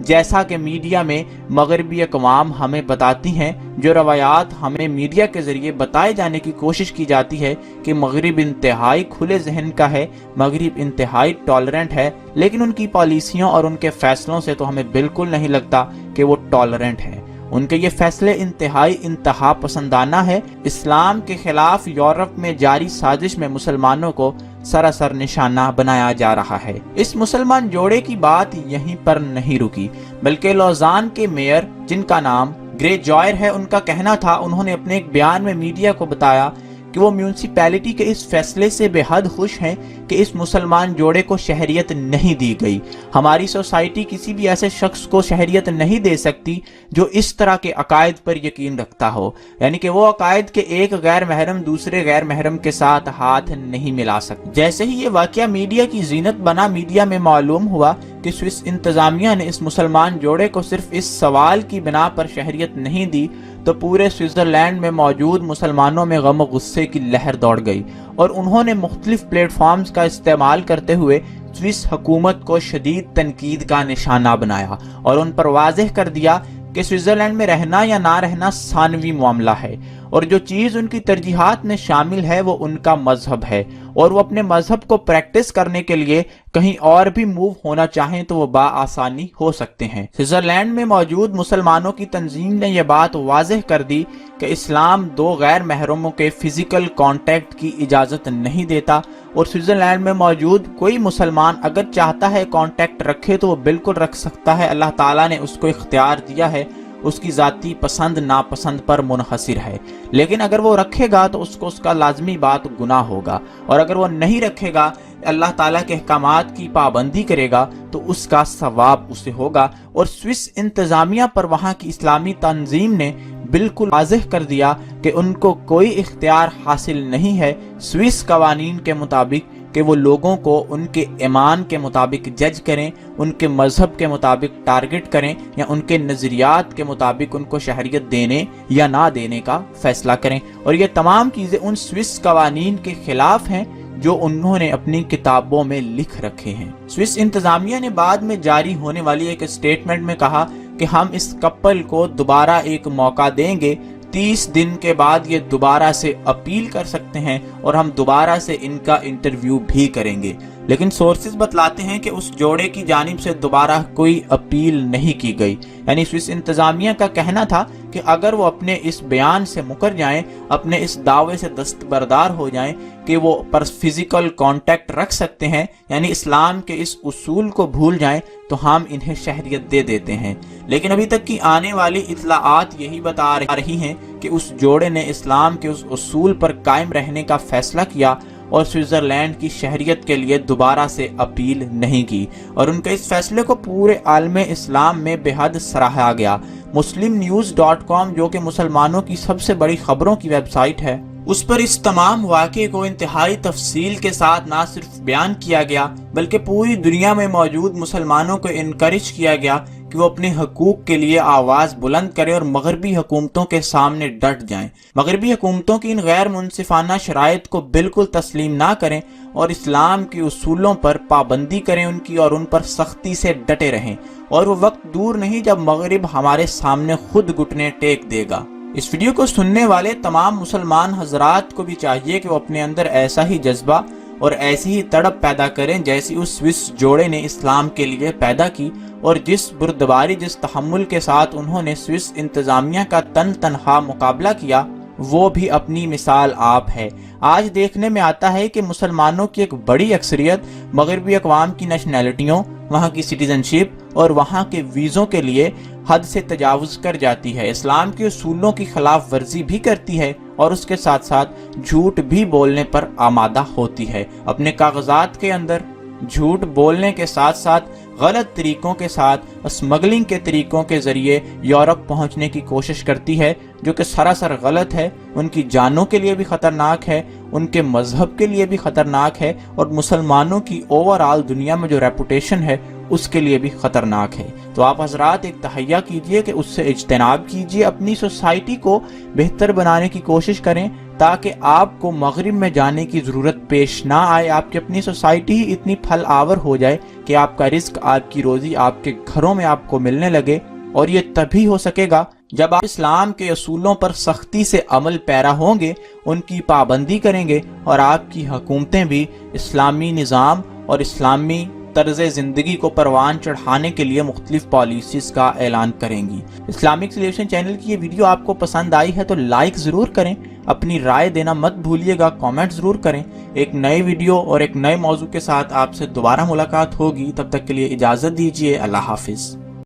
جیسا کہ میڈیا میں مغربی اقوام ہمیں بتاتی ہیں، جو روایات ہمیں میڈیا کے ذریعے بتائے جانے کی کوشش کی جاتی ہے کہ مغرب انتہائی کھلے ذہن کا ہے، مغرب انتہائی ٹالرنٹ ہے، لیکن ان کی پالیسیوں اور ان کے فیصلوں سے تو ہمیں بالکل نہیں لگتا کہ وہ ٹالرنٹ ہے۔ ان کے یہ فیصلے انتہائی انتہا پسندانہ ہے۔ اسلام کے خلاف یورپ میں جاری سازش میں مسلمانوں کو سراسر نشانہ بنایا جا رہا ہے۔ اس مسلمان جوڑے کی بات یہیں پر نہیں رکی، بلکہ لوزان کے میئر، جن کا نام گرے جوائر ہے، ان کا کہنا تھا، انہوں نے اپنے ایک بیان میں میڈیا کو بتایا کہ وہ میونسپیلٹی کے اس فیصلے سے بے حد خوش ہیں کہ اس مسلمان جوڑے کو شہریت نہیں دی گئی۔ ہماری سوسائٹی کسی بھی ایسے شخص کو شہریت نہیں دے سکتی جو اس طرح کے عقائد پر یقین رکھتا ہو، یعنی کہ وہ عقائد کے ایک غیر محرم دوسرے غیر محرم کے ساتھ ہاتھ نہیں ملا سکتے۔ جیسے ہی یہ واقعہ میڈیا کی زینت بنا، میڈیا میں معلوم ہوا کہ سوئس انتظامیہ نے اس مسلمان جوڑے کو صرف اس سوال کی بنا پر شہریت نہیں دی، تو پورے سوئٹزرلینڈ میں موجود مسلمانوں میں غم و غصے کی لہر دوڑ گئی، اور انہوں نے مختلف پلیٹ فارمز کا استعمال کرتے ہوئے سوئس حکومت کو شدید تنقید کا نشانہ بنایا اور ان پر واضح کر دیا کہ سوئٹزرلینڈ میں رہنا یا نہ رہنا ثانوی معاملہ ہے، اور جو چیز ان کی ترجیحات میں شامل ہے وہ ان کا مذہب ہے، اور وہ اپنے مذہب کو پریکٹس کرنے کے لیے کہیں اور بھی موو ہونا چاہیں تو وہ بآسانی ہو سکتے ہیں۔ سوئٹزرلینڈ میں موجود مسلمانوں کی تنظیم نے یہ بات واضح کر دی کہ اسلام دو غیر محرموں کے فزیکل کانٹیکٹ کی اجازت نہیں دیتا، اور سوئٹزرلینڈ میں موجود کوئی مسلمان اگر چاہتا ہے کانٹیکٹ رکھے تو وہ بالکل رکھ سکتا ہے۔ اللہ تعالیٰ نے اس کو اختیار دیا ہے، اس کی ذاتی پسند ناپسند پر منحصر ہے، لیکن اگر وہ رکھے گا تو اس کو اس کا لازمی بات گناہ ہوگا، اور اگر وہ نہیں رکھے گا، اللہ تعالیٰ کے احکامات کی پابندی کرے گا تو اس کا ثواب اسے ہوگا۔ اور سوئس انتظامیہ پر وہاں کی اسلامی تنظیم نے بالکل واضح کر دیا کہ ان کو کوئی اختیار حاصل نہیں ہے سوئس قوانین کے مطابق کہ وہ لوگوں کو ان کے ایمان کے مطابق جج کریں، ان کے مذہب کے مطابق ٹارگٹ کریں، یا ان کے نظریات کے مطابق ان کو شہریت دینے یا نہ دینے کا فیصلہ کریں، اور یہ تمام چیزیں ان سوئس قوانین کے خلاف ہیں جو انہوں نے اپنی کتابوں میں لکھ رکھے ہیں۔ سوئس انتظامیہ نے بعد میں جاری ہونے والی ایک اسٹیٹمنٹ میں کہا کہ ہم اس کپل کو دوبارہ ایک موقع دیں گے، 30 دن کے بعد یہ دوبارہ سے اپیل کر سکتے ہیں اور ہم دوبارہ سے ان کا انٹرویو بھی کریں گے، لیکن سورسز بتلاتے ہیں کہ اس جوڑے کی جانب سے دوبارہ کوئی اپیل نہیں کی گئی۔ یعنی سوئس انتظامیہ کا کہنا تھا کہ اگر وہ اپنے اس بیان سے مکر جائیں، اپنے اس دعوے سے دستبردار ہو جائیں کہ وہ پر فزیکل کانٹیکٹ رکھ سکتے ہیں، یعنی اسلام کے اس اصول کو بھول جائیں، تو ہم انہیں شہریت دے دیتے ہیں۔ لیکن ابھی تک کی آنے والی اطلاعات یہی بتا رہی ہیں کہ اس جوڑے نے اسلام کے اس اصول پر قائم رہنے کا فیصلہ کیا اور سوئٹزرلینڈ کی شہریت کے لیے دوبارہ سے اپیل نہیں کی، اور ان کے اس فیصلے کو پورے عالم اسلام میں بے حد سراہا گیا۔ muslimnews.com جو کہ مسلمانوں کی سب سے بڑی خبروں کی ویب سائٹ ہے، اس پر اس تمام واقعے کو انتہائی تفصیل کے ساتھ نہ صرف بیان کیا گیا بلکہ پوری دنیا میں موجود مسلمانوں کو انکریج کیا گیا کہ وہ اپنے حقوق کے لیے آواز بلند کریں اور مغربی حکومتوں کے سامنے ڈٹ جائیں، مغربی حکومتوں کی ان غیر منصفانہ شرائط کو بالکل تسلیم نہ کریں اور اسلام کے اصولوں پر پابندی کریں ان کی، اور ان پر سختی سے ڈٹے رہیں۔ اور وہ وقت دور نہیں جب مغرب ہمارے سامنے خود گھٹنے ٹیک دے گا۔ اس ویڈیو کو سننے والے تمام مسلمان حضرات کو بھی چاہیے کہ وہ اپنے اندر ایسا ہی جذبہ اور ایسی ہی تڑپ پیدا کریں جیسی اس سوئس جوڑے نے اسلام کے لیے پیدا کی، اور جس بردباری جس تحمل کے ساتھ انہوں نے سوئس انتظامیہ کا تنہا مقابلہ کیا، وہ بھی اپنی مثال آپ ہے۔ آج دیکھنے میں آتا ہے کہ مسلمانوں کی ایک بڑی اکثریت مغربی اقوام کی نیشنلٹیوں، وہاں کی سٹیزن شپ اور وہاں کے ویزوں کے لیے حد سے تجاوز کر جاتی ہے، اسلام کے اصولوں کی خلاف ورزی بھی کرتی ہے، اور اس کے ساتھ ساتھ جھوٹ بھی بولنے پر آمادہ ہوتی ہے۔ اپنے کاغذات کے اندر جھوٹ بولنے کے ساتھ ساتھ غلط طریقوں کے ساتھ اسمگلنگ کے طریقوں کے ذریعے یورپ پہنچنے کی کوشش کرتی ہے، جو کہ سراسر غلط ہے، ان کی جانوں کے لیے بھی خطرناک ہے، ان کے مذہب کے لیے بھی خطرناک ہے، اور مسلمانوں کی اوور آل دنیا میں جو ریپوٹیشن ہے اس کے لیے بھی خطرناک ہے۔ تو آپ حضرات ایک تہیہ کیجئے کہ اس سے اجتناب کیجئے، اپنی سوسائٹی کو بہتر بنانے کی کوشش کریں تاکہ آپ کو مغرب میں جانے کی ضرورت پیش نہ آئے، آپ کی اپنی سوسائٹی ہی اتنی پھل آور ہو جائے کہ آپ کا رزق، آپ کی روزی آپ کے گھروں میں آپ کو ملنے لگے۔ اور یہ تبھی ہو سکے گا جب آپ اسلام کے اصولوں پر سختی سے عمل پیرا ہوں گے، ان کی پابندی کریں گے، اور آپ کی حکومتیں بھی اسلامی نظام اور اسلامی طرز زندگی کو پروان چڑھانے کے لیے مختلف پالیسیز کا اعلان کریں گی۔ اسلامک سلیوشن چینل کی یہ ویڈیو آپ کو پسند آئی ہے تو لائک ضرور کریں، اپنی رائے دینا مت بھولیے گا، کامنٹ ضرور کریں۔ ایک نئی ویڈیو اور ایک نئے موضوع کے ساتھ آپ سے دوبارہ ملاقات ہوگی، تب تک کے لیے اجازت دیجیے، اللہ حافظ۔